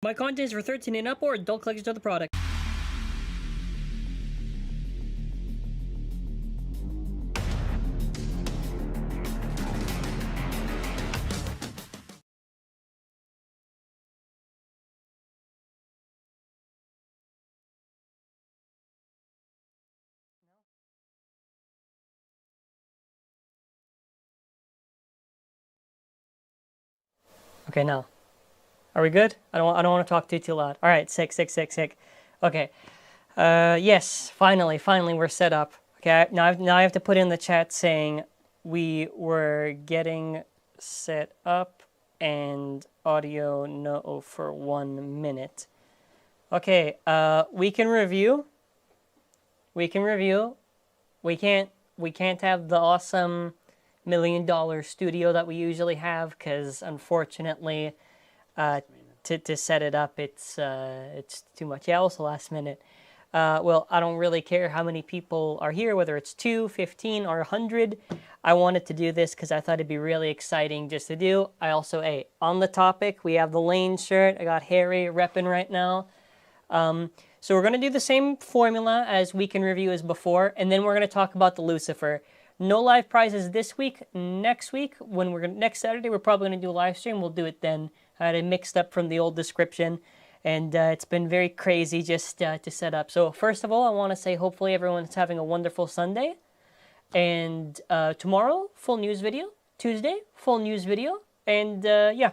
My content is for 13 and up or adult collectors of the product. Okay, now. Are we good? I don't want to talk too loud. All right, sick. Okay. Yes, finally we're set up. Okay, now I have to put in the chat saying we were getting set up and audio no for 1 minute. Okay, we can review. We can't have the awesome $1 million studio that we usually have because unfortunately to set it up it's too much. Yeah, also last minute. Well, I don't really care how many people are here, whether it's 2, 15, or 100. I wanted to do this because I thought it'd be really exciting just to do. I also, hey, on the topic, we have the Lane shirt. I got Harry repping right now. So we're going to do the same formula as week in review as before, and then we're going to talk about the Lucifer. No live prizes this week. Next week, next Saturday, we're probably going to do a live stream. We'll do it then. I had it mixed up from the old description, and it's been very crazy just to set up. So first of all, I want to say hopefully everyone's having a wonderful Sunday. And tomorrow, full news video. Tuesday, full news video. And yeah,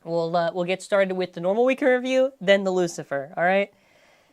we'll get started with the normal week in review, then the Lucifer. All right.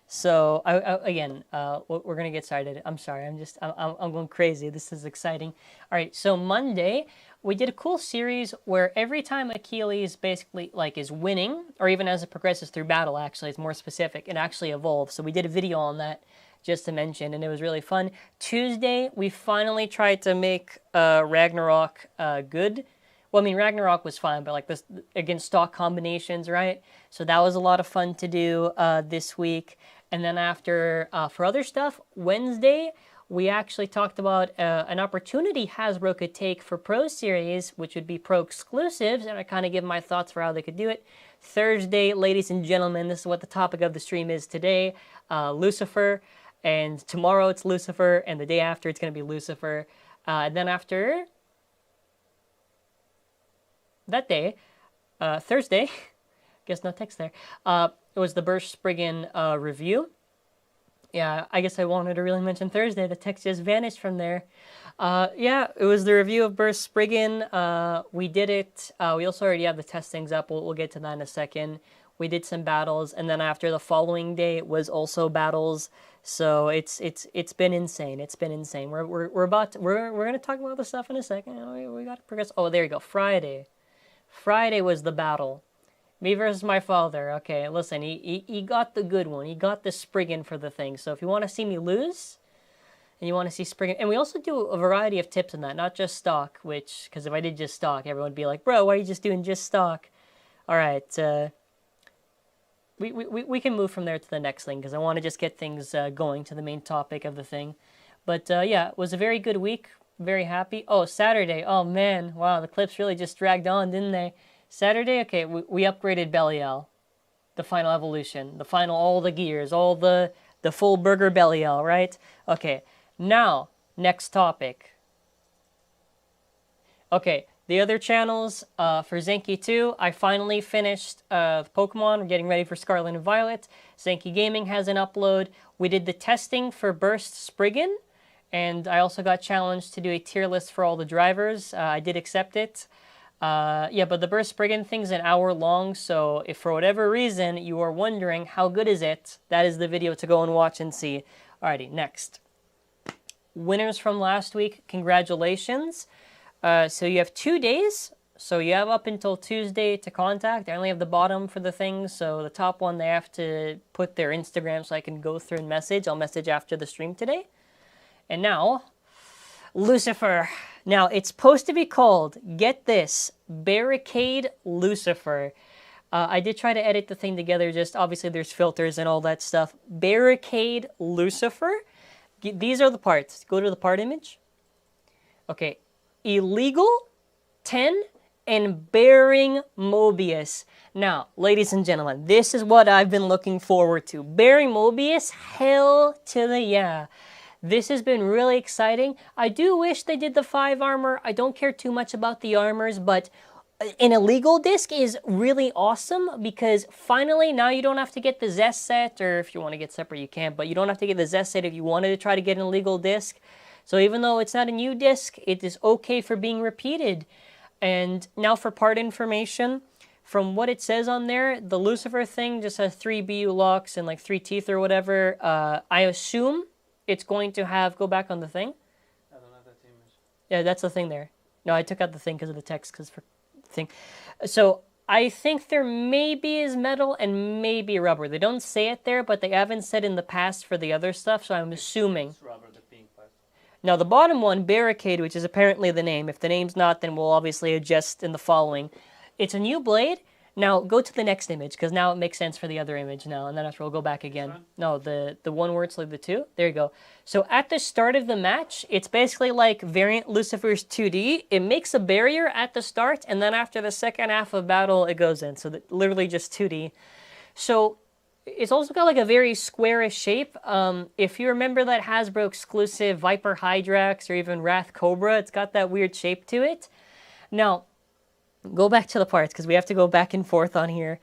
So again, we're gonna get started. I'm sorry. I'm going crazy. This is exciting. All right. So Monday, we did a cool series where every time Achilles basically is winning, or even as it progresses through battle, actually, it's more specific. It actually evolves. So we did a video on that just to mention, and it was really fun. Tuesday, we finally tried to make Ragnarok good. Well, I mean, Ragnarok was fun, but this against stock combinations, right? So that was a lot of fun to do this week. And then after, for other stuff, Wednesday, we actually talked about an opportunity Hasbro could take for Pro Series, which would be Pro exclusives, and I kind of give my thoughts for how they could do it. Thursday, ladies and gentlemen, this is what the topic of the stream is today, Lucifer. And tomorrow it's Lucifer, and the day after it's going to be Lucifer. And then after that day, Thursday, guess no text there, it was the Burst Spriggan review. Yeah, I guess I wanted to really mention Thursday. The text just vanished from there. Yeah, it was the review of Burst Spriggan. We did it. We also already have the testings up. We'll get to that in a second. We did some battles, and then after the following day, it was also battles. So it's been insane. It's been insane. We're gonna talk about the stuff in a second. We got to progress. Oh, there you go. Friday was the battle. Me versus my father. Okay, listen, he got the good one. He got the Spriggan for the thing. So if you want to see me lose, and you want to see Spriggan, and we also do a variety of tips in that, not just stock, because if I did just stock, everyone would be like, bro, why are you just doing just stock? All right, we can move from there to the next thing, because I want to just get things going to the main topic of the thing. But yeah, it was a very good week. Very happy. Oh, Saturday. Oh, man. Wow, the clips really just dragged on, didn't they? Saturday, okay, we upgraded Belial, the final evolution, all the gears, all the full burger Belial, right? Okay, now, next topic. Okay, the other channels, for ZANKYE 2, I finally finished Pokemon. We're getting ready for Scarlet and Violet. ZANKYE Gaming has an upload. We did the testing for Burst Spriggan, and I also got challenged to do a tier list for all the drivers. I did accept it. Yeah, but the Burst Spriggan thing's an hour long, so if for whatever reason you are wondering how good is it, that is the video to go and watch and see. Alrighty, next. Winners from last week, congratulations. So you have 2 days, so you have up until Tuesday to contact. I only have the bottom for the things, so the top one they have to put their Instagram so I can go through and message. I'll message after the stream today. And now, Lucifer. Now, it's supposed to be called, get this, Barricade Lucifer. I did try to edit the thing together, just obviously there's filters and all that stuff. Barricade Lucifer. These are the parts. Go to the part image. Okay. Illegal, 10, and bearing MOBIUS. Now, ladies and gentlemen, this is what I've been looking forward to. Bearing MOBIUS, hell to the yeah. This has been really exciting. I do wish they did the 5 armor. I don't care too much about the armors, but an illegal disc is really awesome because finally now you don't have to get the Zest set, or if you want to get separate you can, but you don't have to get the Zest set if you wanted to try to get an illegal disc. So even though it's not a new disc, it is okay for being repeated. And now for part information, from what it says on there, the Lucifer thing just has 3 BU locks and like 3 teeth or whatever. I assume it's going to have, go back on the thing. I don't have that image. Yeah, that's the thing there. No, I took out the thing because of the text, because for thing. So I think there maybe is metal and maybe rubber. They don't say it there, but they haven't said in the past for the other stuff, so I'm assuming. It's rubber, the pink part. Now the bottom one, Barricade, which is apparently the name. If the name's not, then we'll obviously adjust in the following. It's a new blade. Now go to the next image, because now it makes sense for the other image now, and then after we'll go back again. No, the one where it's like the 2. There you go. So at the start of the match, it's basically like Variant Lucifer's 2D. It makes a barrier at the start, and then after the second half of battle, it goes in. So literally just 2D. So it's also got like a very squarish shape. If you remember that Hasbro exclusive Viper Hydrax or even Wrath Cobra, it's got that weird shape to it. Now, go back to the parts, because we have to go back and forth on here.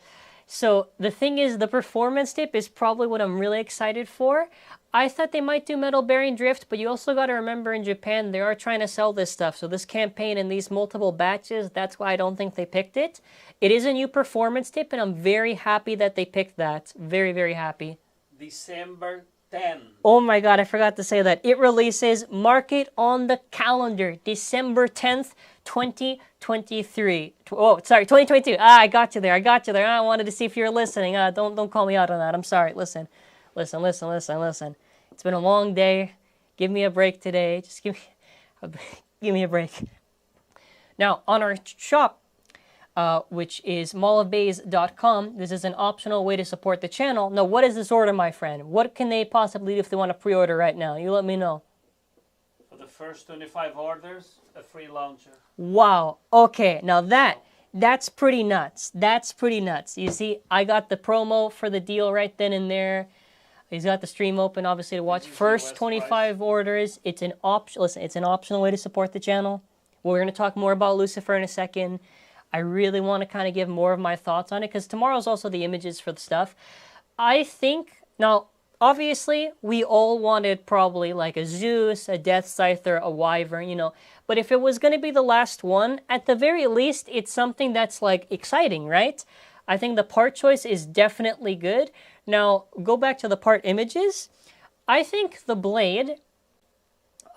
So the thing is, the performance tip is probably what I'm really excited for. I thought they might do metal bearing drift, but you also got to remember in Japan, they are trying to sell this stuff. So this campaign and these multiple batches, that's why I don't think they picked it. It is a new performance tip, and I'm very happy that they picked that. Very, very happy. December 10. Oh my god, I forgot to say that. It releases, mark it on the calendar, December 10th, 2023. Oh, sorry, 2022. I got you there. I wanted to see if you were listening. Don't call me out on that. I'm sorry. Listen. It's been a long day. Give me a break today. Just give me a break. Now, on our shop, which is mallofbays.com, this is an optional way to support the channel. Now, what is this order, my friend? What can they possibly do if they want to pre-order right now? You let me know. For the first 25 orders, a free launcher. Wow. Okay, now that's pretty nuts. You see, I got the promo for the deal right then and there. He's got the stream open, obviously, to watch. First 25 orders. It's an option. Listen, it's an optional way to support the channel. We're going to talk more about Lucifer in a second. I really want to kind of give more of my thoughts on it, because tomorrow's also the images for the stuff. I think, now, obviously, we all wanted probably like a Zeus, a Death Scyther, a Wyvern, you know. But if it was going to be the last one, at the very least, it's something that's like exciting, right? I think the part choice is definitely good. Now, go back to the part images. I think the blade,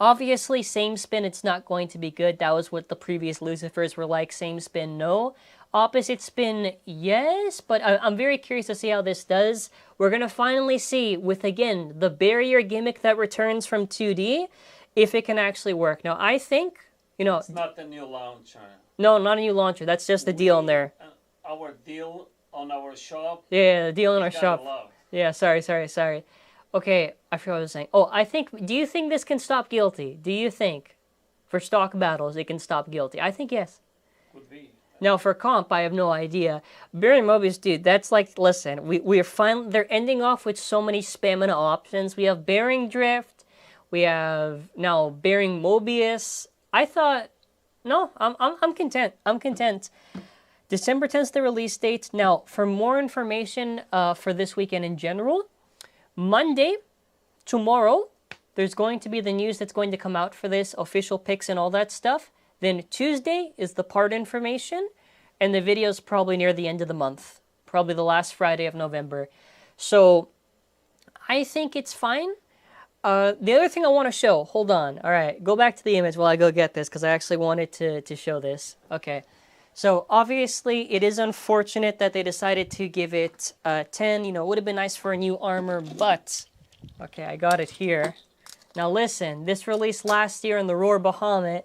obviously, same spin, it's not going to be good. That was what the previous Lucifers were like. Same spin, no. Opposite spin, yes. But I'm very curious to see how this does. We're going to finally see with, again, the barrier gimmick that returns from 2D, if it can actually work. Now, I think, you know... It's not the new launcher. No, not a new launcher. That's just the deal in there. Our deal on our shop. Yeah, the deal in our shop. Yeah, sorry. Okay, I forgot what I was saying. Oh, I think, do you think this can stop Guilty? Do you think for stock battles it can stop Guilty? I think yes. Could be. Now for comp, I have no idea. Bearing Mobius, dude, that's like, listen, we're finally, they're ending off with so many stamina options. We have Bearing Drift. We have now Bearing Mobius. I thought, no, I'm content. December 10th is the release date. Now, for more information for this weekend in general, Monday, tomorrow, there's going to be the news that's going to come out for this, official pics and all that stuff. Then Tuesday is the part information, and the video's probably near the end of the month, probably the last Friday of November. So I think it's fine. The other thing I want to show, hold on. All right, go back to the image while I go get this, because I actually wanted to show this. Okay. So obviously it is unfortunate that they decided to give it 10. You know, it would have been nice for a new armor, but okay, I got it here. Now listen, this released last year in the Roar Bahamut.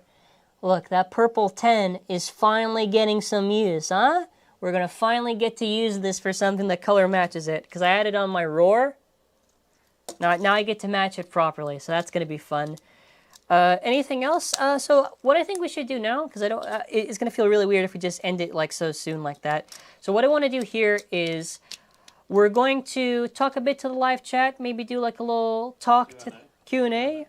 Look, that purple 10 is finally getting some use, huh? We're gonna finally get to use this for something that color matches it, because I had it on my Roar. Now I get to match it properly, so that's gonna be fun. Anything else? So what I think we should do now, because I don't, it's gonna feel really weird if we just end it like so soon like that. So what I want to do here is we're going to talk a bit to the live chat, maybe do like a little talk to Q&A.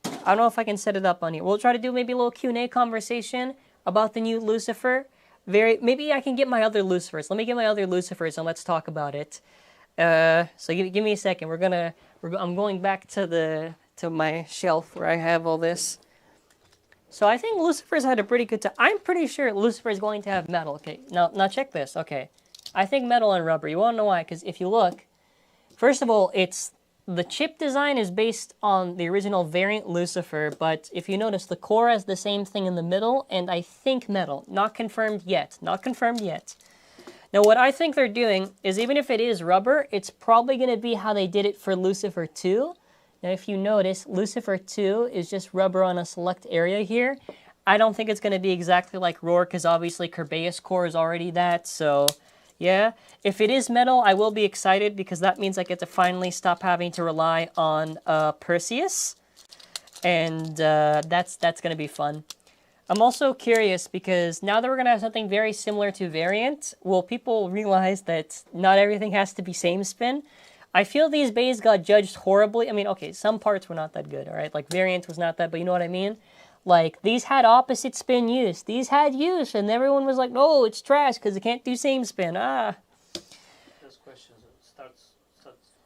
I don't know if I can set it up on here. We'll try to do maybe a little Q&A conversation about the new Lucifer. Maybe I can get my other Lucifers. Let me get my other Lucifers and let's talk about it. So give me a second. I'm going back to my shelf where I have all this. So I think Lucifer's had a pretty good time. I'm pretty sure Lucifer is going to have metal. Okay, now check this. Okay, I think metal and rubber. You want to know why? Because if you look, first of all, the chip design is based on the original variant Lucifer, but if you notice, the core has the same thing in the middle, and I think metal. Not confirmed yet. Not confirmed yet. Now, what I think they're doing is, even if it is rubber, it's probably going to be how they did it for Lucifer 2. Now, if you notice, Lucifer 2 is just rubber on a select area here. I don't think it's going to be exactly like Roar, because obviously Kerbeus core is already that, so yeah. If it is metal, I will be excited, because that means I get to finally stop having to rely on Perseus, and that's going to be fun. I'm also curious, because now that we're going to have something very similar to Variant, will people realize that not everything has to be same spin? I feel these bays got judged horribly. I mean, okay, some parts were not that good, all right? Like, Variant was not that, but you know what I mean? Like, these had opposite spin use. These had use, and everyone was like, no, it's trash because it can't do same spin. Ah. There's questions. Starts.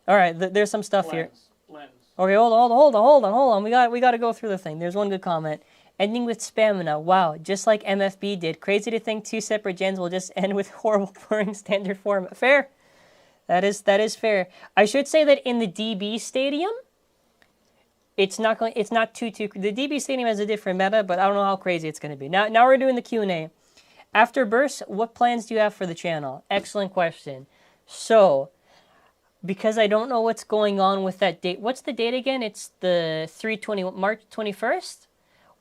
All right, there's some stuff here. Lens. Okay, hold on. We got to go through the thing. There's one good comment. Ending with stamina. Wow, just like MFB did. Crazy to think 2 separate gens will just end with horrible boring standard form. Fair. That is fair. I should say that in the DB Stadium, it's not too. The DB Stadium has a different meta, but I don't know how crazy it's going to be. Now we're doing the Q&A. After Burst, what plans do you have for the channel? Excellent question. So, because I don't know what's going on with that date. What's the date again? It's the March 21st.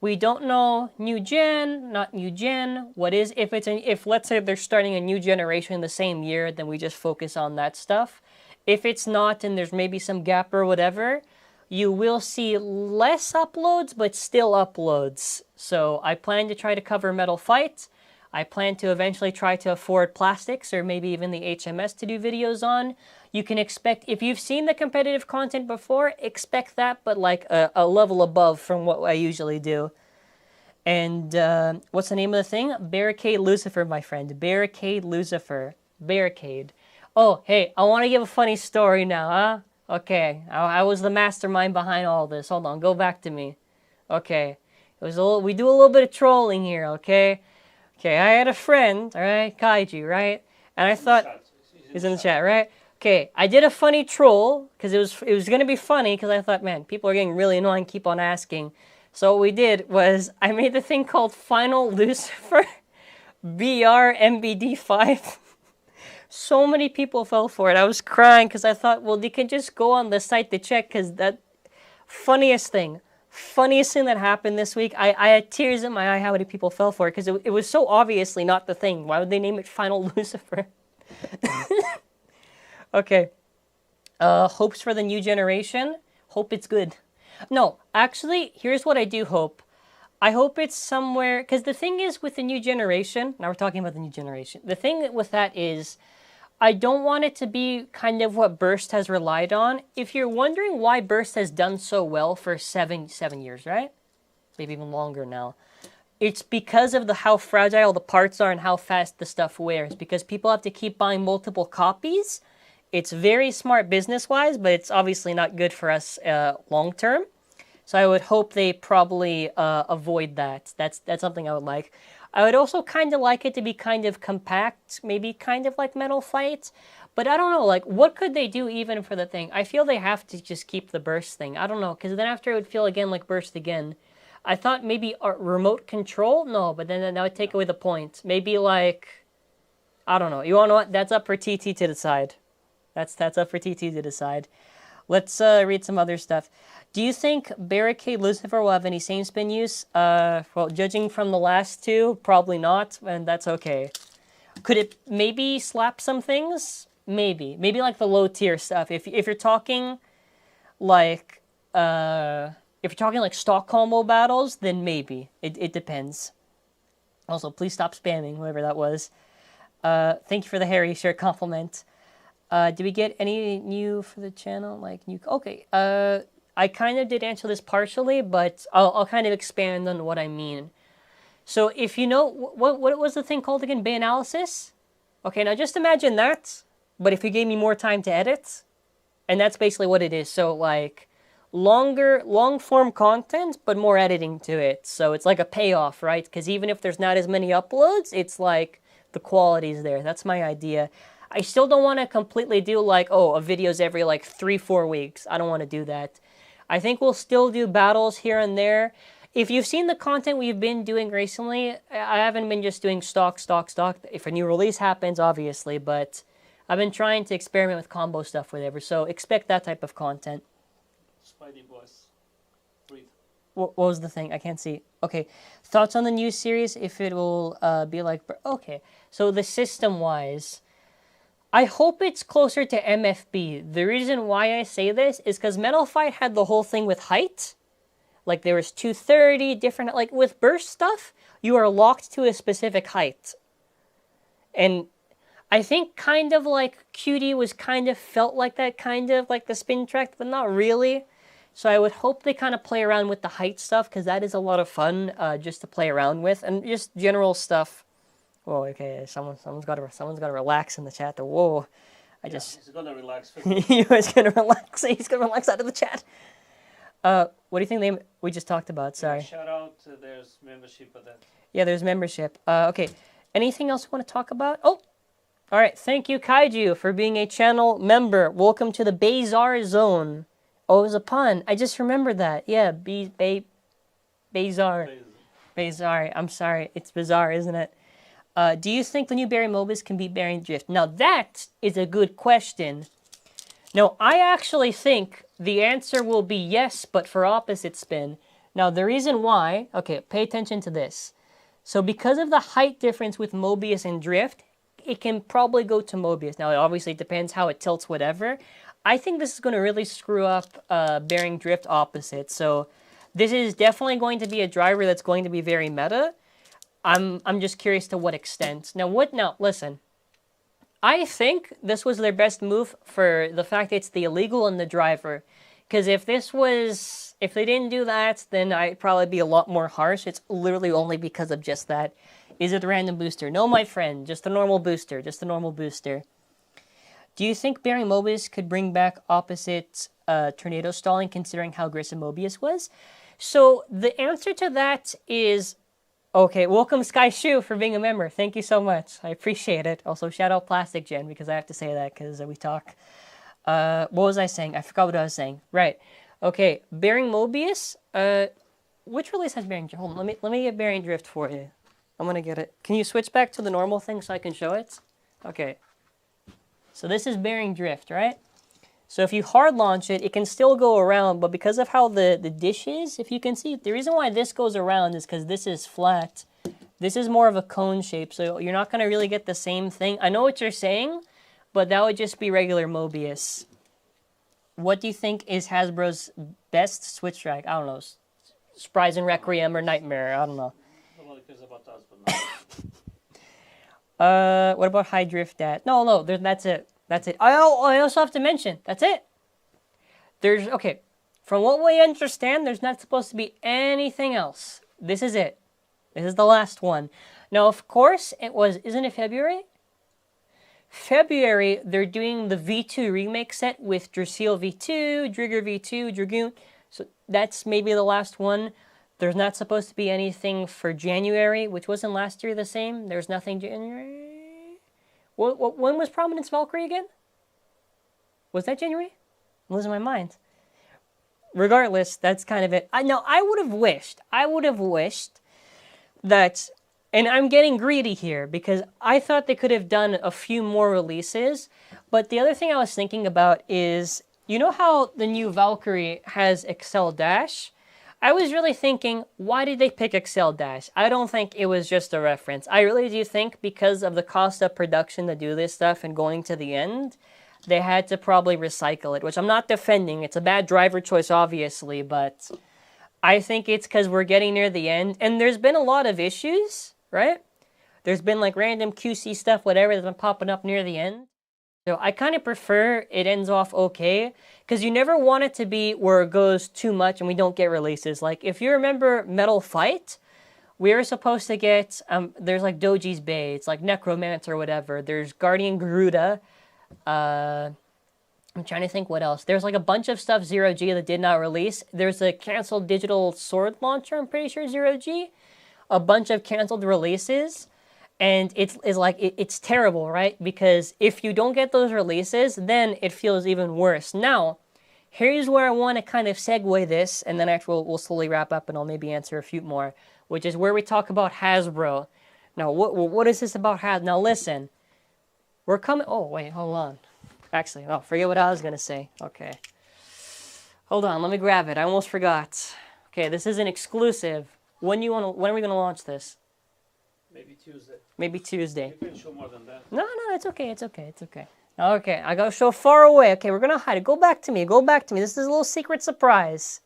We don't know new gen, not new gen. What is, if let's say they're starting a new generation the same year, then we just focus on that stuff. If it's not, and there's maybe some gap or whatever, you will see less uploads, but still uploads. So I plan to try to cover Metal Fight. I plan to eventually try to afford plastics, or maybe even the HMS to do videos on. You can expect, if you've seen the competitive content before, expect that, but like a level above from what I usually do. And what's the name of the thing? Barricade Lucifer, my friend. Barricade Lucifer. Barricade. Oh, hey, I want to give a funny story now, huh? Okay, I was the mastermind behind all this. Hold on, go back to me. Okay, we do a little bit of trolling here, okay? Okay, I had a friend, all right, Kaiji, right? And I thought, he's in the chat, right? Okay, I did a funny troll, because it was going to be funny, because I thought, man, people are getting really annoying, keep on asking. So what we did was, I made the thing called Final Lucifer BR MBD5. So many people fell for it. I was crying, because I thought, well, they can just go on the site to check, because that funniest thing that happened this week, I had tears in my eye how many people fell for it, because it was so obviously not the thing. Why would they name it Final Lucifer? Okay. Hopes for the new generation? Hope it's good. No, actually, here's what I do hope. I hope it's somewhere, because the thing is with the new generation, now we're talking about the new generation, the thing with that is, I don't want it to be kind of what Burst has relied on. If you're wondering why Burst has done so well for seven years, right? Maybe even longer now. It's because of how fragile the parts are and how fast the stuff wears, because people have to keep buying multiple copies. It's very smart business-wise, but it's obviously not good for us long-term. So I would hope they probably avoid that. That's something I would like. I would also kind of like it to be kind of compact, maybe kind of like Metal Fight. But I don't know, like, what could they do even for the thing? I feel they have to just keep the Burst thing. I don't know, because then after it would feel again like Burst again. I thought maybe remote control? No, but then that would take away the point. Maybe like, I don't know. You want to know what? That's up for TT to decide. That's up for TT to decide. Let's read some other stuff. Do you think Barricade Lucifer will have any same spin use? Well, judging from the last two, probably not, and that's okay. Could it maybe slap some things? Maybe. Maybe like the low tier stuff. If you're talking like If you're talking like stock combo battles, then maybe. It depends. Also, please stop spamming, whoever that was. Thank you for the Harry shirt compliment. Did we get any new for the channel? Like new? Okay. I kind of did answer this partially, but I'll kind of expand on what I mean. So if you know, what was the thing called again? Bay analysis? Okay, now just imagine that, but if you gave me more time to edit, and that's basically what it is. So like long form content, but more editing to it. So it's like a payoff, right? Because even if there's not as many uploads, it's like the quality's there. That's my idea. I still don't want to completely do like, oh, a video's every like 3-4 weeks. I don't want to do that. I think we'll still do battles here and there. If you've seen the content we've been doing recently, I haven't been just doing stock. If a new release happens, obviously, but I've been trying to experiment with combo stuff, whatever. So expect that type of content. Spidey boys. Breathe. What was the thing? I can't see. Okay. Thoughts on the new series, if it will be like... Okay. So the system-wise, I hope it's closer to MFB. The reason why I say this is because Metal Fight had the whole thing with height. Like there was 230 different... Like with burst stuff, you are locked to a specific height. And I think kind of like QD was kind of felt like that, kind of like the spin track, but not really. So I would hope they kind of play around with the height stuff, because that is a lot of fun just to play around with, and just general stuff. Whoa, okay, someone's got to relax in the chat. Whoa, He's gonna relax. He was gonna relax. He's gonna relax out of the chat. What do you think we just talked about? Sorry. Yeah, shout out. There's membership of that. Yeah, there's membership. Okay, anything else you want to talk about? Oh, all right. Thank you, Kaiju, for being a channel member. Welcome to the Bizarre Zone. Oh, it was a pun. I just remembered that. Yeah, Bizarre. Bizarre. I'm sorry. It's bizarre, isn't it? Do you think the new Barry MOBIUS can beat Bearing Drift? Now, that is a good question. No, I actually think the answer will be yes, but for opposite spin. Now, the reason why... Okay, pay attention to this. So, because of the height difference with MOBIUS and Drift, it can probably go to MOBIUS. Now, it obviously depends how it tilts, whatever. I think this is going to really screw up Bearing Drift opposite. So, this is definitely going to be a driver that's going to be very meta. I'm just curious to what extent. Now, listen. I think this was their best move for the fact that it's the illegal and the driver. Because if they didn't do that, then I'd probably be a lot more harsh. It's literally only because of just that. Is it a random booster? No, my friend. Just a normal booster. Just a normal booster. Do you think Barry MOBIUS could bring back opposite tornado stalling, considering how aggressive MOBIUS was? So the answer to that is... Okay, welcome Sky Shoe for being a member. Thank you so much. I appreciate it. Also, shout out Plastic Gen, because I have to say that because we talk. What was I saying? I forgot what I was saying. Right. Okay, Bearing MOBIUS. Which release has Bearing Drift? Hold on, let me get Bearing Drift for you. I'm gonna get it. Can you switch back to the normal thing so I can show it? Okay. So this is Bearing Drift, right? So if you hard launch it, it can still go around, but because of how the dish is, if you can see, the reason why this goes around is because this is flat. This is more of a cone shape, so you're not going to really get the same thing. I know what you're saying, but that would just be regular MOBIUS. What do you think is Hasbro's best switch track? I don't know. Surprise and Requiem or Nightmare, I don't know. Nobody cares about us, but no. What about High Drift Dat? No, that's it. That's it. I also have to mention, that's it. Okay, from what we understand, there's not supposed to be anything else. This is it. This is the last one. Now, of course, isn't it February? February, they're doing the V2 remake set with Drasil V2, Drigger V2, Dragoon. So that's maybe the last one. There's not supposed to be anything for January, which wasn't last year the same. There's nothing January. When was Prominence Valkyrie again? Was that January? I'm losing my mind. Regardless, that's kind of it. I would have wished that, and I'm getting greedy here because I thought they could have done a few more releases, but the other thing I was thinking about is, you know how the new Valkyrie has Excel Dash? I was really thinking, why did they pick Excel Dash? I don't think it was just a reference. I really do think because of the cost of production to do this stuff and going to the end, they had to probably recycle it, which I'm not defending. It's a bad driver choice, obviously, but I think it's because we're getting near the end, and there's been a lot of issues, right? There's been like random QC stuff, whatever, that's been popping up near the end. So I kind of prefer it ends off okay, because you never want it to be where it goes too much and we don't get releases. Like, if you remember Metal Fight, we were supposed to get, there's like Doji's Bay, it's like Necromancer or whatever. There's Guardian Garuda. I'm trying to think what else. There's like a bunch of stuff 0G that did not release. There's a canceled digital sword launcher, I'm pretty sure 0G. A bunch of canceled releases. And it's terrible, right? Because if you don't get those releases, then it feels even worse. Now, here's where I want to kind of segue this, and then after we'll slowly wrap up, and I'll maybe answer a few more, which is where we talk about Hasbro. Now, what is this about Hasbro? Now, listen. We're coming... Oh, wait, hold on. Actually, oh, forget what I was going to say. Okay. Hold on, let me grab it. I almost forgot. Okay, this is an exclusive. When are we going to launch this? Maybe Tuesday. Maybe Tuesday. You can show more than that. No, it's okay. It's okay. It's okay. Okay, I gotta show far away. Okay, we're gonna hide it. Go back to me. Go back to me. This is a little secret surprise.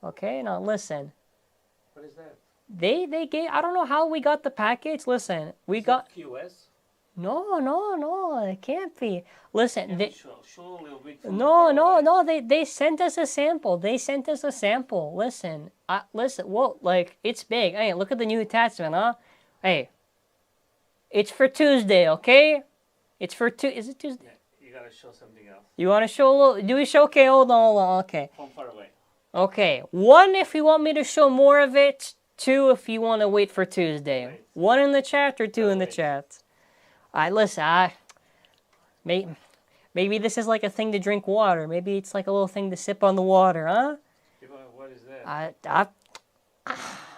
Okay, now listen. What is that? They gave. I don't know how we got the package. Listen, we got. QS? No. It can't be. Listen, show a little bit. No. They sent us a sample. Listen, listen. Whoa, like it's big. Hey, look at the new attachment, huh? Hey, it's for Tuesday, okay? It's for Is it Tuesday? Yeah, you gotta show something else. You want to show a little? Do we show? Okay, hold on. Okay. From far away. Okay. 1, if you want me to show more of it. 2, if you want to wait for Tuesday. Right. 1 in the chat or 2 in the chat. Listen. Maybe this is like a thing to drink water. Maybe it's like a little thing to sip on the water, huh? What is that?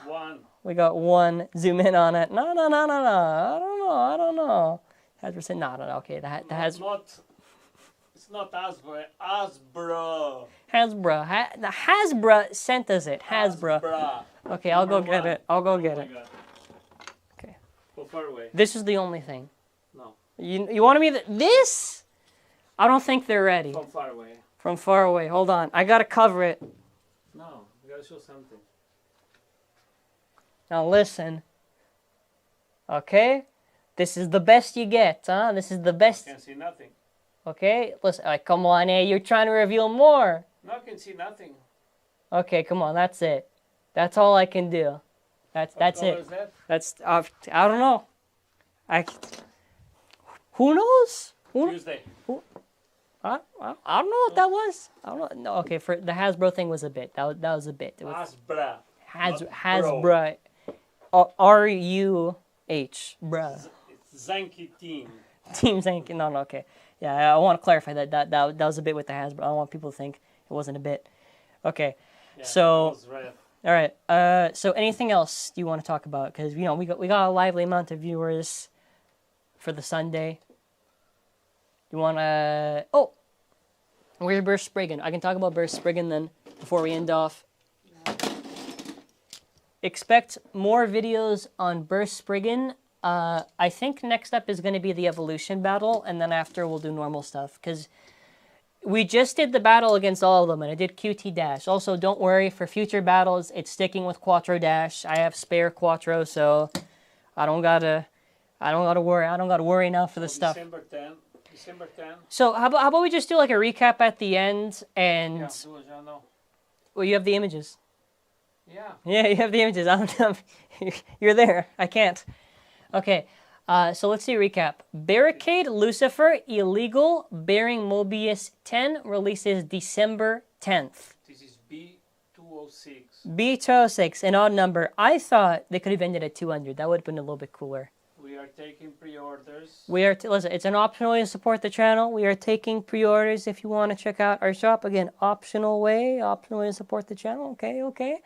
1. We got 1. Zoom in on it. No. I don't know. Hasbro. No. Okay, that has. It's not Hasbro. Hasbro. The Hasbro sent us it. Hasbro. Okay, I'll go get it. Oh my God. Okay. Go far away. This is the only thing. No. You wanted me this? I don't think they're ready. From far away. From far away. Hold on. I gotta cover it. No, you gotta show something. Now listen. Okay? This is the best you get, huh? This is the best. I can see nothing. Okay? Listen, come on, you're trying to reveal more. No, I can see nothing. Okay, come on, that's it. That's all I can do. That's it. Is that? That's I don't know. Who knows? Tuesday. I don't know what that was. I don't know. No, okay, for the Hasbro thing was a bit. That was a bit. It was Hasbro. R-U-H. Bruh. It's ZANKYE team. Team ZANKYE. No, okay. Yeah, I want to clarify that was a bit with the Hasbro. I don't want people to think it wasn't a bit. Okay. Yeah, so, all right. So anything else you want to talk about? Because, we got a lively amount of viewers for the Sunday. You want to... Oh! Where's Burst Spriggan? I can talk about Burst Spriggan then before we end off. Expect more videos on Burst Spriggan. I think next up is going to be the Evolution battle, and then after we'll do normal stuff. Because we just did the battle against all of them, and I did QT Dash. Also, don't worry, for future battles, it's sticking with Quattro Dash. I have spare Quattro, so I don't gotta worry. I don't gotta worry now for the stuff. December 10. So how about we just do like a recap at the end and... Yeah, do it, no. Well, you have the images. Yeah. Yeah, you have the images. You're there. I can't. Okay. So let's see a recap. Barricade Lucifer Illegal bearing Mobius 10 releases December 10th. This is B-206. B-206, an odd number. I thought they could have ended at 200. That would have been a little bit cooler. We are taking pre-orders. Listen, it's an optional way to support the channel. We are taking pre-orders if you want to check out our shop. Again, optional way to support the channel. Okay.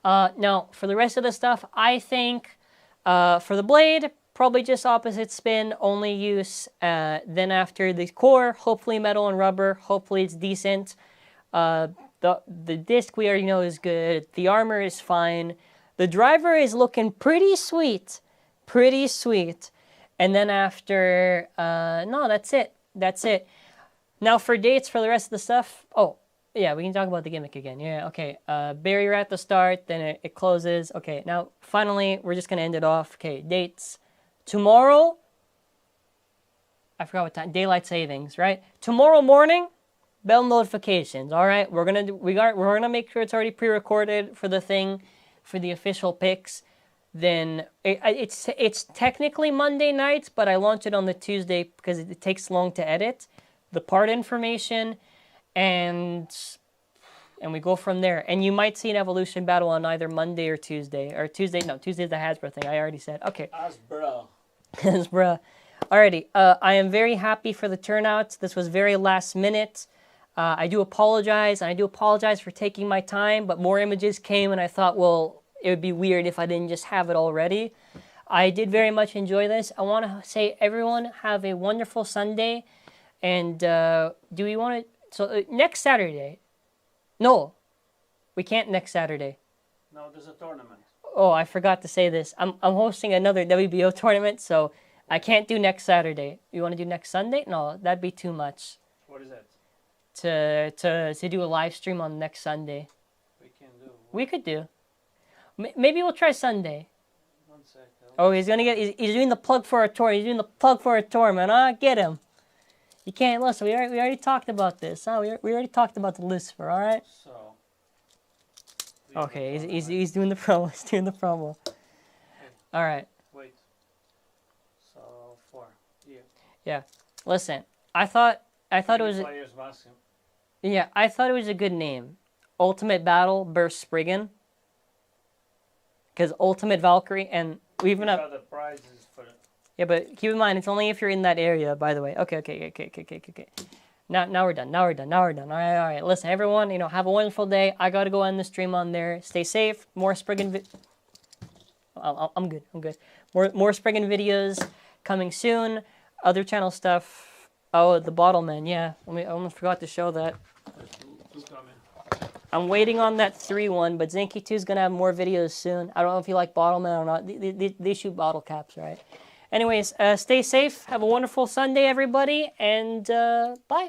Now, for the rest of the stuff, I think for the blade, probably just opposite spin, only use. Then after the core, hopefully metal and rubber. Hopefully it's decent. The disc we already know is good. The armor is fine. The driver is looking pretty sweet. And then after, no, that's it. Now for dates for the rest of the stuff, Yeah, we can talk about the gimmick again. Yeah, okay. Barrier at the start, then it closes. Okay, now finally, we're just gonna end it off. Okay, dates. Tomorrow, I forgot what time. Daylight savings, right? Tomorrow morning, bell notifications. All right, we're gonna make sure it's already pre-recorded for the thing, for the official picks. Then it's technically Monday nights, but I launch it on the Tuesday because it takes long to edit the part information, and we go from there. And you might see an evolution battle on either Monday or Tuesday. Or Tuesday, no, Tuesday's the Hasbro thing. I already said. Okay. Hasbro. Hasbro. Alrighty. I am very happy for the turnouts. This was very last minute. I do apologize, and I do apologize for taking my time, but more images came, and I thought, well, it would be weird if I didn't just have it already. I did very much enjoy this. I want to say, everyone, have a wonderful Sunday. And do we want to... So next Saturday... No, we can't next Saturday. No, there's a tournament. Oh, I forgot to say this. I'm hosting another WBO tournament, so I can't do next Saturday. You want to do next Sunday? No, that'd be too much. What is that? To do a live stream on next Sunday. We can do. We could do. Maybe we'll try Sunday. 1 second. Oh, he's doing the plug for a tour. He's doing the plug for a tour, man. Huh? Get him. You can't listen. We already talked about this. Huh? We already talked about the Lucifer. All right. So. Okay, he's doing the promo. He's doing the promo. Okay. All right. Wait. So 4. Yeah. Yeah. Listen, I thought it was. Players Maxim. Yeah, I thought it was a good name. Ultimate Battle Burst Spriggan. Because Ultimate Valkyrie, and we even have... the prizes for it. Yeah, but keep in mind, it's only if you're in that area, by the way. Okay. Now we're done. All right. Listen, everyone, have a wonderful day. I got to go end the stream on there. Stay safe. More Spriggan... I'm good. More Spriggan videos coming soon. Other channel stuff. Oh, the Bottleman, yeah. I almost forgot to show that. I'm waiting on that 3-1, but ZANKYE 2 is going to have more videos soon. I don't know if you like Bottleman or not. They shoot bottle caps, right? Anyways, stay safe. Have a wonderful Sunday, everybody, and bye.